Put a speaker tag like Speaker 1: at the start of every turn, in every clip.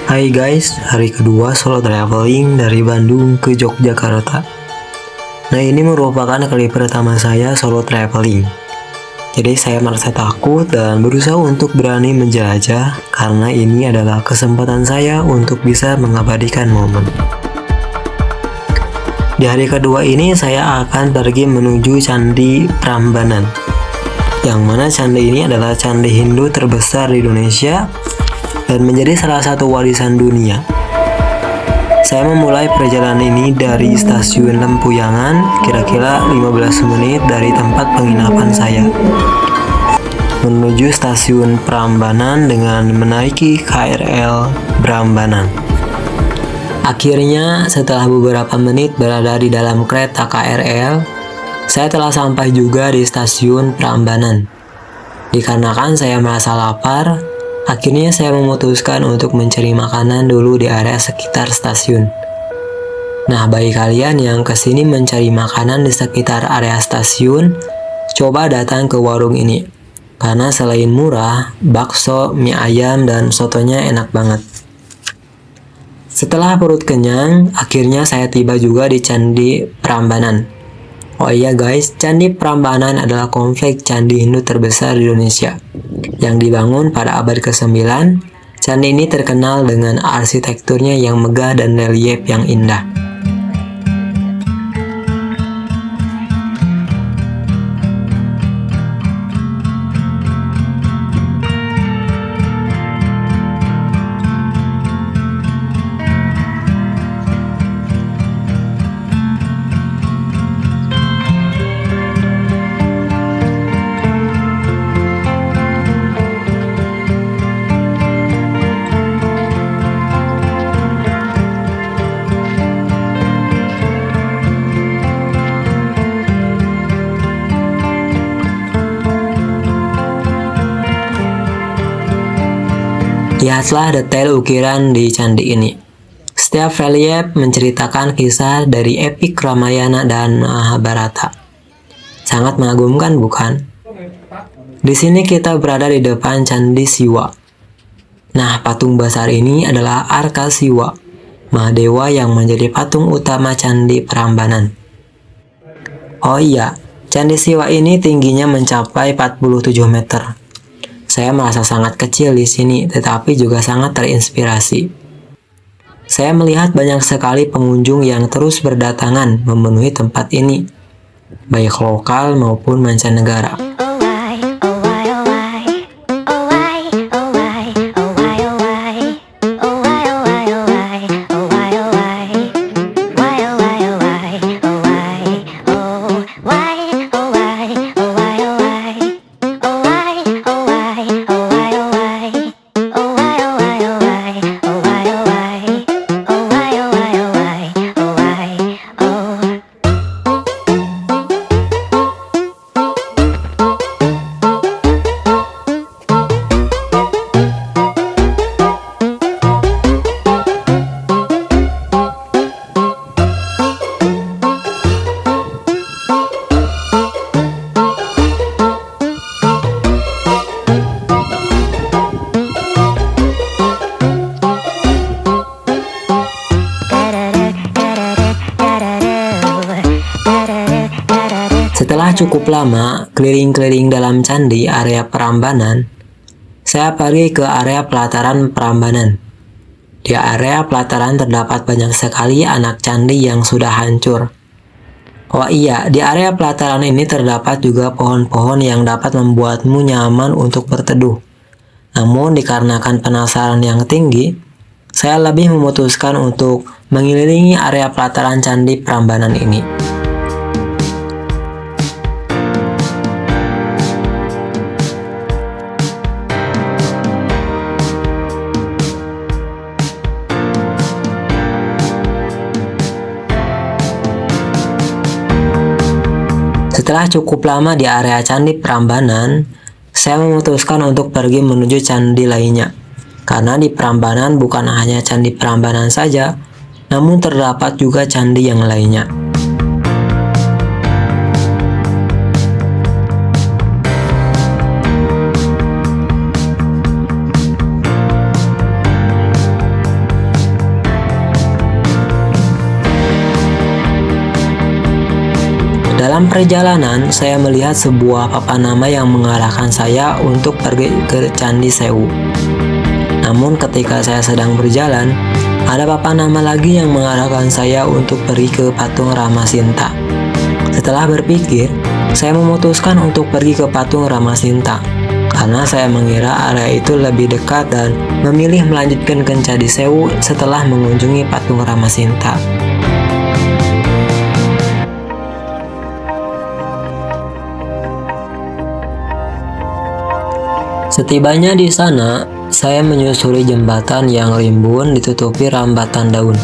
Speaker 1: Hai guys, hari kedua solo traveling dari Bandung ke Yogyakarta. Nah, ini merupakan kali pertama saya solo traveling. Jadi saya merasa takut dan berusaha untuk berani menjelajah karena ini adalah kesempatan saya untuk bisa mengabadikan momen. Di hari kedua ini saya akan pergi menuju Candi Prambanan. Yang mana candi ini adalah candi Hindu terbesar di Indonesia dan menjadi salah satu warisan dunia. Saya memulai perjalanan ini dari stasiun Lempuyangan, kira-kira 15 menit dari tempat penginapan saya, menuju stasiun Prambanan dengan menaiki KRL Prambanan. Akhirnya, setelah beberapa menit berada di dalam kereta KRL, saya telah sampai juga di stasiun Prambanan. Dikarenakan saya merasa lapar, akhirnya saya memutuskan untuk mencari makanan dulu di area sekitar stasiun. Nah, bagi kalian yang kesini mencari makanan di sekitar area stasiun, coba datang ke warung ini. Karena selain murah, bakso, mie ayam, dan sotonya enak banget. Setelah perut kenyang, akhirnya saya tiba juga di Candi Prambanan. Oh iya guys, Candi Prambanan adalah kompleks candi Hindu terbesar di Indonesia. Yang dibangun pada abad ke-9, candi ini terkenal dengan arsitekturnya yang megah dan relief yang indah. Lihatlah detail ukiran di candi ini. Setiap relief menceritakan kisah dari epik Ramayana dan Mahabharata. Sangat mengagumkan, bukan? Di sini kita berada di depan Candi Siwa. Nah, patung besar ini adalah Arka Siwa, Mahadewa yang menjadi patung utama Candi Prambanan. Oh iya, Candi Siwa ini tingginya mencapai 47 meter. Saya merasa sangat kecil di sini, tetapi juga sangat terinspirasi. Saya melihat banyak sekali pengunjung yang terus berdatangan memenuhi tempat ini, baik lokal maupun mancanegara. Setelah cukup lama keliling-keliling dalam candi area Prambanan, saya pergi ke area pelataran Prambanan. Di area pelataran terdapat banyak sekali anak candi yang sudah hancur. Oh iya, di area pelataran ini terdapat juga pohon-pohon yang dapat membuatmu nyaman untuk berteduh. Namun dikarenakan penasaran yang tinggi, saya lebih memutuskan untuk mengelilingi area pelataran Candi Prambanan ini. Setelah cukup lama di area Candi Prambanan, saya memutuskan untuk pergi menuju candi lainnya. Karena di Prambanan bukan hanya Candi Prambanan saja, namun terdapat juga candi yang lainnya. Dalam perjalanan, saya melihat sebuah papan nama yang mengarahkan saya untuk pergi ke Candi Sewu. Namun ketika saya sedang berjalan, ada papan nama lagi yang mengarahkan saya untuk pergi ke patung Ramasinta. Setelah berpikir, saya memutuskan untuk pergi ke patung Ramasinta karena saya mengira area itu lebih dekat dan memilih melanjutkan ke Candi Sewu setelah mengunjungi patung Ramasinta. Setibanya di sana, saya menyusuri jembatan yang rimbun ditutupi rambatan daun.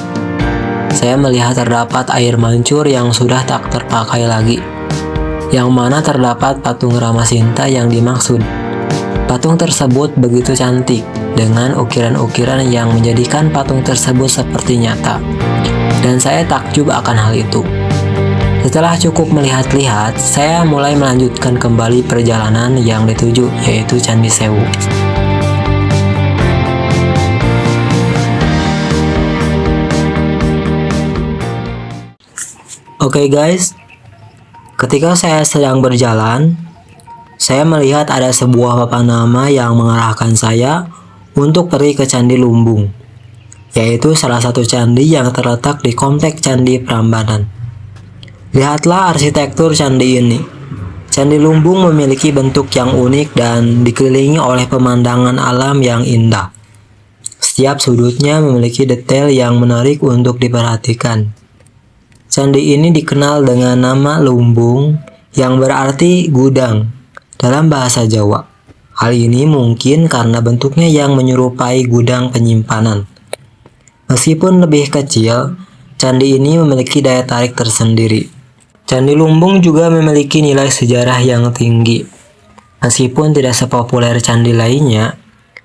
Speaker 1: Saya melihat terdapat air mancur yang sudah tak terpakai lagi, yang mana terdapat patung Ramasinta yang dimaksud. Patung tersebut begitu cantik, dengan ukiran-ukiran yang menjadikan patung tersebut seperti nyata. Dan saya takjub akan hal itu. Setelah cukup melihat-lihat, saya mulai melanjutkan kembali perjalanan yang dituju, yaitu Candi Sewu. Oke guys, ketika saya sedang berjalan, saya melihat ada sebuah papan nama yang mengarahkan saya untuk pergi ke Candi Lumbung, yaitu salah satu candi yang terletak di komplek Candi Prambanan. Lihatlah arsitektur candi ini. Candi Lumbung memiliki bentuk yang unik dan dikelilingi oleh pemandangan alam yang indah. Setiap sudutnya memiliki detail yang menarik untuk diperhatikan. Candi ini dikenal dengan nama Lumbung, yang berarti gudang dalam bahasa Jawa. Hal ini mungkin karena bentuknya yang menyerupai gudang penyimpanan. Meskipun lebih kecil, candi ini memiliki daya tarik tersendiri. Candi Lumbung juga memiliki nilai sejarah yang tinggi. Meskipun tidak sepopuler candi lainnya,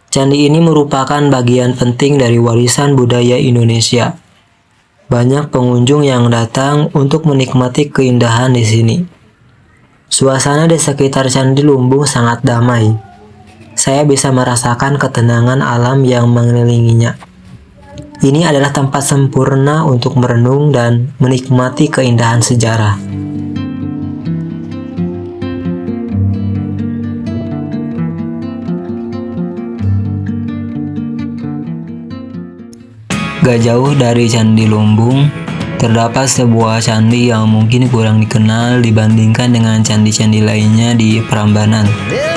Speaker 1: candi ini merupakan bagian penting dari warisan budaya Indonesia. Banyak pengunjung yang datang untuk menikmati keindahan di sini. Suasana di sekitar Candi Lumbung sangat damai. Saya bisa merasakan ketenangan alam yang mengelilinginya. Ini adalah tempat sempurna untuk merenung dan menikmati keindahan sejarah. Gak jauh dari Candi Lumbung, terdapat sebuah candi yang mungkin kurang dikenal dibandingkan dengan candi-candi lainnya di Prambanan,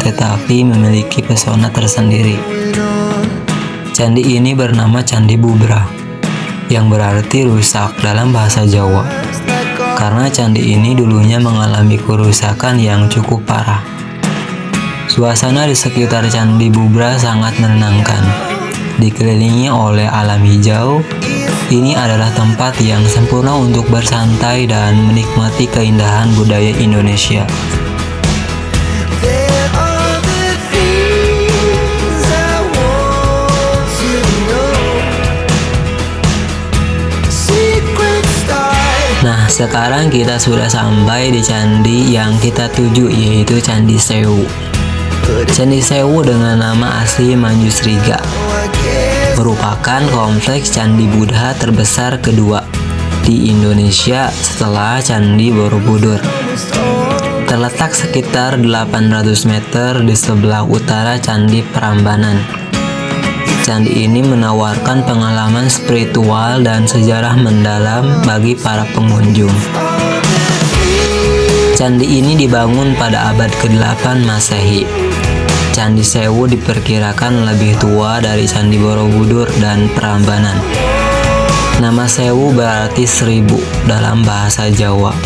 Speaker 1: tetapi memiliki pesona tersendiri. Candi ini bernama Candi Bubra, yang berarti rusak dalam bahasa Jawa, karena candi ini dulunya mengalami kerusakan yang cukup parah. Suasana di sekitar Candi Bubra sangat menenangkan, dikelilingi oleh alam hijau. Ini adalah tempat yang sempurna untuk bersantai dan menikmati keindahan budaya Indonesia. Nah, sekarang kita sudah sampai di candi yang kita tuju, yaitu Candi Sewu. Candi Sewu dengan nama asli Manjusriga merupakan kompleks candi Buddha terbesar kedua di Indonesia setelah Candi Borobudur. Terletak sekitar 800 meter di sebelah utara Candi Prambanan. Candi ini menawarkan pengalaman spiritual dan sejarah mendalam bagi para pengunjung. Candi ini dibangun pada abad ke-8 Masehi. Candi Sewu diperkirakan lebih tua dari Candi Borobudur dan Prambanan. Nama Sewu berarti 1000 dalam bahasa Jawa.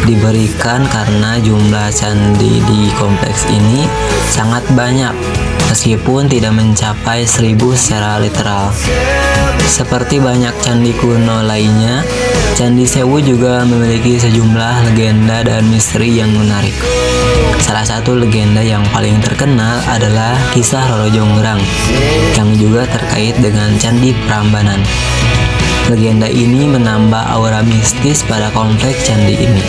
Speaker 1: Diberikan karena jumlah candi di kompleks ini sangat banyak, meskipun tidak mencapai 1000 secara literal. Seperti banyak candi kuno lainnya, Candi Sewu juga memiliki sejumlah legenda dan misteri yang menarik. Salah satu legenda yang paling terkenal adalah kisah Roro Jonggrang, yang juga terkait dengan Candi Prambanan. Legenda ini menambah aura mistis pada kompleks candi ini.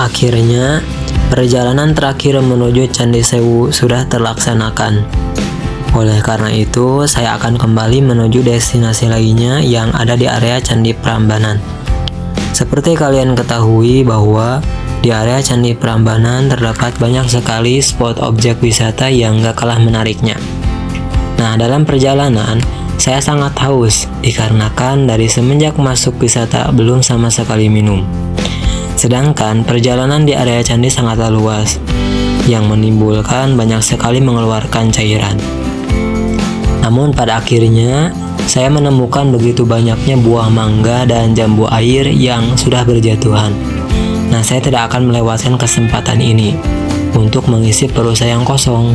Speaker 1: Akhirnya, perjalanan terakhir menuju Candi Sewu sudah terlaksanakan. Oleh karena itu, saya akan kembali menuju destinasi lainnya yang ada di area Candi Prambanan. Seperti kalian ketahui bahwa di area Candi Prambanan terdapat banyak sekali spot objek wisata yang gak kalah menariknya. Nah, dalam perjalanan, saya sangat haus dikarenakan dari semenjak masuk wisata belum sama sekali minum. Sedangkan perjalanan di area candi sangatlah luas, yang menimbulkan banyak sekali mengeluarkan cairan. Namun pada akhirnya, saya menemukan begitu banyaknya buah mangga dan jambu air yang sudah berjatuhan. Nah, saya tidak akan melewatkan kesempatan ini untuk mengisi perut saya yang kosong.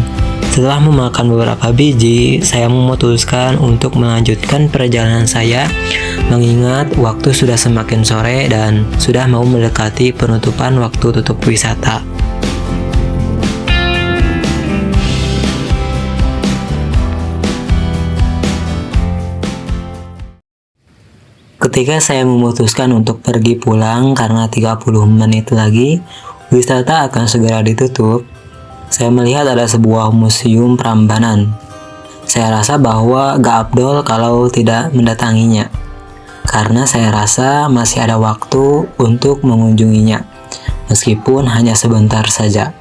Speaker 1: Setelah memakan beberapa biji, saya memutuskan untuk melanjutkan perjalanan saya, mengingat waktu sudah semakin sore dan sudah mau mendekati penutupan waktu tutup wisata. Ketika saya memutuskan untuk pergi pulang karena 30 menit lagi wisata akan segera ditutup, saya melihat ada sebuah museum Prambanan. Saya rasa bahwa gak afdol kalau tidak mendatanginya, karena saya rasa masih ada waktu untuk mengunjunginya, meskipun hanya sebentar saja.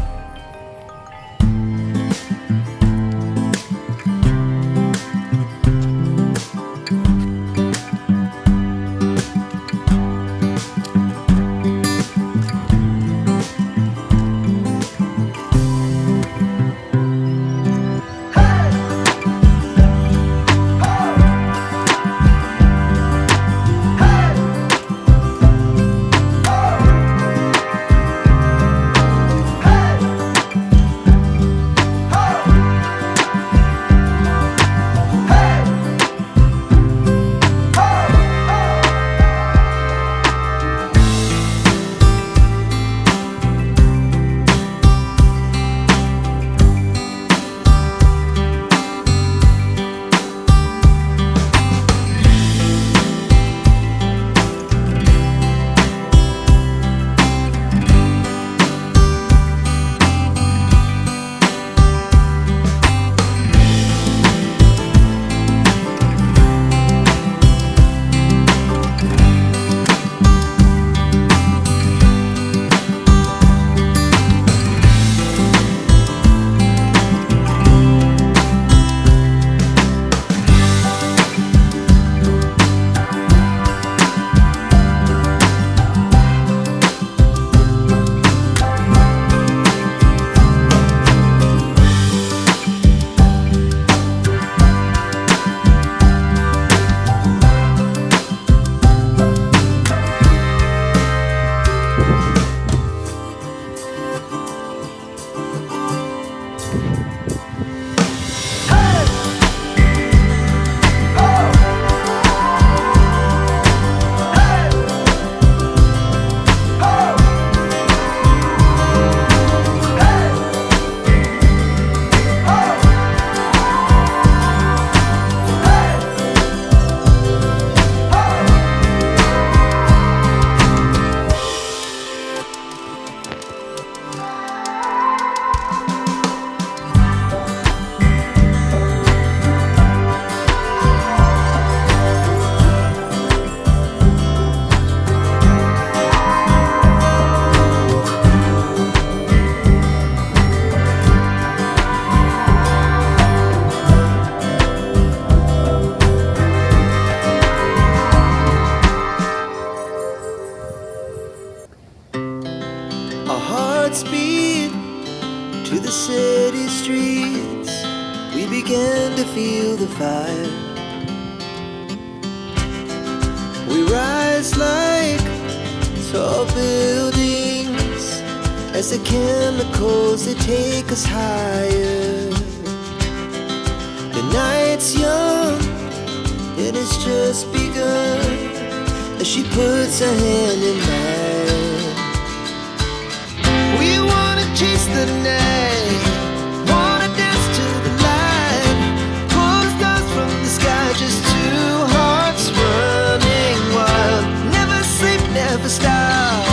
Speaker 2: Speed to the city streets, we began to feel the fire. We rise like tall buildings as the chemicals they take us higher. The night's young and it's just begun as she puts her hand in mine. Chase the night, wanna dance to the light, pull the stars from the sky, just two hearts running wild. Never sleep, never stop,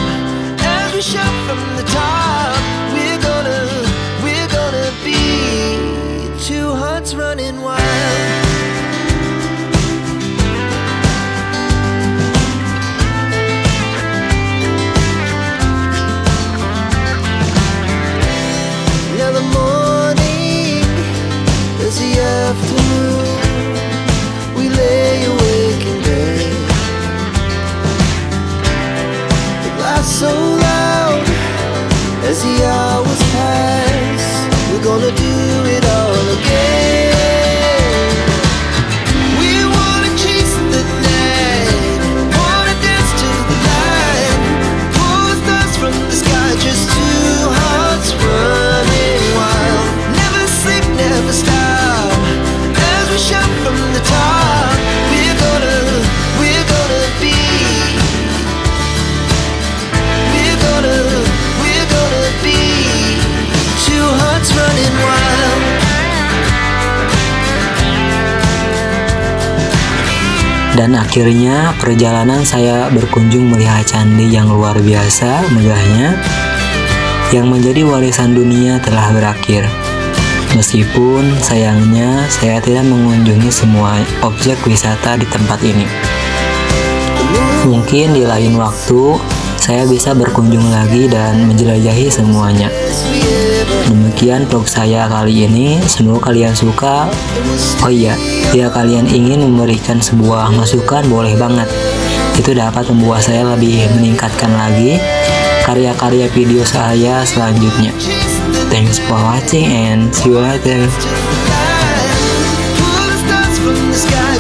Speaker 2: as we we shout from the top, we're gonna be two hearts running wild. Now the morning is the afternoon, we lay awake in bed, the glass so loud as the hours pass, we're gonna do it all again. We wanna chase the night, wanna dance to the light, pull the stars from the sky, just two hearts running wild. Never sleep, never stop, as we shout from the top, we're gonna be, we're gonna be two hearts running wild.
Speaker 1: Dan akhirnya perjalanan saya berkunjung melihat candi yang luar biasa megahnya yang menjadi warisan dunia telah berakhir. Meskipun sayangnya saya tidak mengunjungi semua objek wisata di tempat ini. Mungkin di lain waktu saya bisa berkunjung lagi dan menjelajahi semuanya. Demikian vlog saya kali ini, semoga kalian suka. Oh iya, jika kalian ingin memberikan sebuah masukan boleh banget. Itu dapat membuat saya lebih meningkatkan lagi karya-karya video saya selanjutnya. Thanks for watching and see you later.
Speaker 2: Pull the stars from the sky.